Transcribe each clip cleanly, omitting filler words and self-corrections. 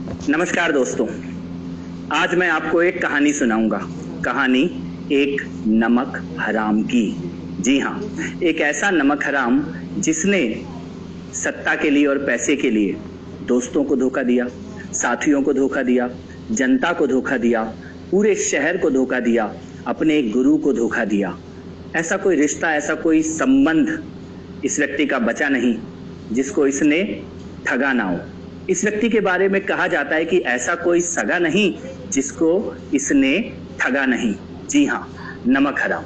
नमस्कार दोस्तों। आज मैं आपको एक कहानी सुनाऊंगा। कहानी एक नमक हराम की। जी हाँ, एक ऐसा नमक हराम जिसने सत्ता के लिए और पैसे के लिए दोस्तों को धोखा दिया, साथियों को धोखा दिया, जनता को धोखा दिया, पूरे शहर को धोखा दिया, अपने एक गुरु को धोखा दिया। ऐसा कोई रिश्ता, ऐसा कोई संबंध इस व्यक्ति का बचा नहीं जिसको इसने ठगा ना हो। इस व्यक्ति के बारे में कहा जाता है कि ऐसा कोई सगा नहीं जिसको इसने ठगा नहीं। जी हाँ, नमक हराम।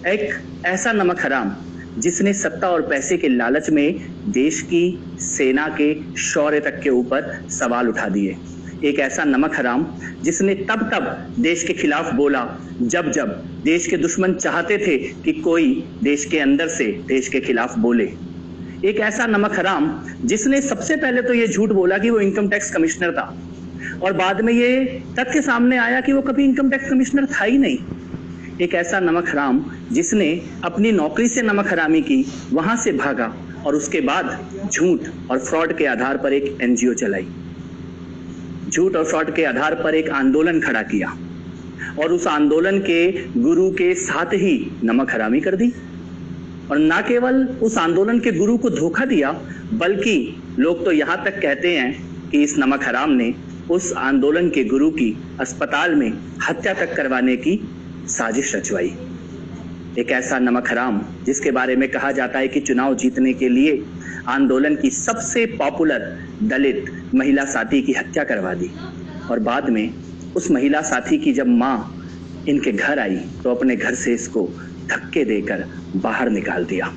एक ऐसा नमक हराम जिसने सत्ता और पैसे के लालच में देश की सेना के शौर्य तक के ऊपर सवाल उठा दिए। एक ऐसा नमक हराम जिसने तब देश के खिलाफ बोला जब देश के दुश्मन चाहते थे कि कोई देश के अंदर से देश के खिलाफ बोले। एक ऐसा नमक हराम जिसने सबसे पहले तो ये झूठ बोला कि वो इनकम टैक्स कमिश्नर था, और बाद में ये तथ्य सामने आया कि वो कभी इनकम टैक्स कमिश्नर था ही नहीं। एक ऐसा नमक हराम जिसने अपनी नौकरी से नमक हरामी की, वहां से भागा और उसके बाद झूठ और फ्रॉड के आधार पर एक एनजीओ चलाई, झूठ और फ्रॉड के आधार पर एक आंदोलन खड़ा किया और उस आंदोलन के गुरु के साथ ही नमक हरामी कर दी। और ना केवल उस आंदोलन के गुरु को धोखा दिया, बल्कि लोग तो यहां तक कहते हैं कि इस नमक हराम ने उस आंदोलन के गुरु की अस्पताल में हत्या तक करवाने की साजिश रचवाई। एक ऐसा नमक हराम जिसके बारे में कहा जाता है कि चुनाव जीतने के लिए आंदोलन की सबसे पॉपुलर दलित महिला साथी की हत्या करवा दी, और बाद में उस महिला साथी की जब मां इनके घर आई तो अपने घर से इसको धक्के देकर बाहर निकाल दिया।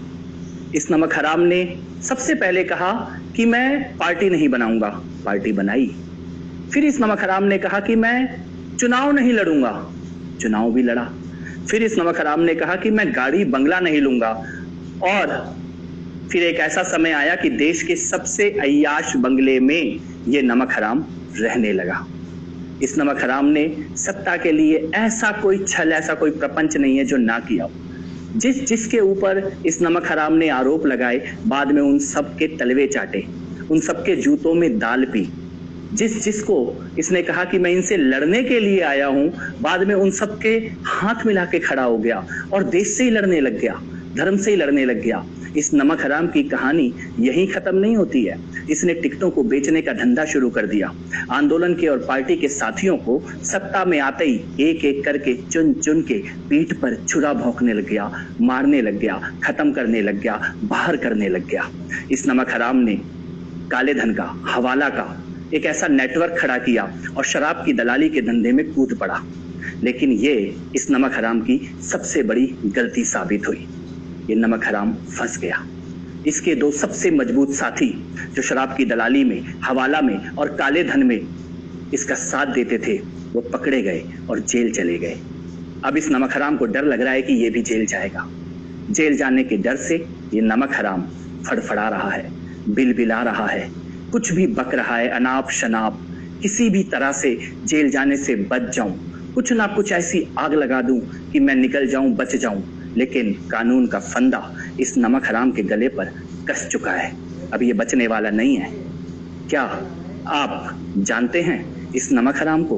इस नमक हराम ने सबसे पहले कहा कि मैं पार्टी नहीं बनाऊंगा, पार्टी बनाई। फिर इस नमक हराम ने कहा कि मैं चुनाव नहीं लड़ूंगा, चुनाव भी लड़ा। फिर इस नमक हराम ने कहा कि मैं गाड़ी बंगला नहीं लूंगा, और फिर एक ऐसा समय आया कि देश के सबसे अय्याश बंगले में ये नमक हराम रहने लगा। इस नमक हराम ने सत्ता के लिए ऐसा कोई छल, ऐसा कोई प्रपंच नहीं है जो ना किया। जिसके ऊपर इस नमक हराम ने आरोप लगाए, बाद में उन सब के तलवे चाटे, उन सब के जूतों में दाल पी। जिसको इसने कहा कि मैं इनसे लड़ने के लिए आया हूं, बाद में उन सब के हाथ मिला के खड़ा हो गया और देश से ही लड़ने लग गया, धर्म से ही लड़ने लग गया। इस नमक हराम की कहानी यहीं खत्म नहीं होती है। इसने टिकटों को बेचने का धंधा शुरू कर दिया। आंदोलन के और पार्टी के साथियों को सत्ता में आते ही एक एक करके चुन चुन के पीठ पर छुरा भौंकने लग गया, मारने लग गया, खत्म करने लग गया, बाहर करने लग गया। इस नमक हराम ने काले धन का, हवाला का एक ऐसा नेटवर्क खड़ा किया और शराब की दलाली के धंधे में कूद पड़ा। लेकिन ये इस नमक हराम की सबसे बड़ी गलती साबित हुई। ये नमक हराम फंस गया। इसके दो सबसे मजबूत साथी जो शराब की दलाली में, हवाला में और काले धन में इसका साथ देते थे, वो पकड़े गए और जेल चले गए। अब इस नमक हराम को डर लग रहा है कि ये भी जेल जाएगा। जेल जाने के डर से ये नमक हराम फड़फड़ा रहा है, बिलबिला रहा है, कुछ भी बक रहा है, अनाप शनाप, किसी भी तरह से जेल जाने से बच जाऊं, कुछ ना कुछ ऐसी आग लगा दूं कि मैं निकल जाऊं, बच जाऊं। लेकिन कानून का फंदा इस नमक हराम के गले पर कस चुका है। अब ये बचने वाला नहीं है। क्या आप जानते हैं इस नमक हराम को?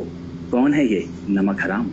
कौन है ये नमक हराम?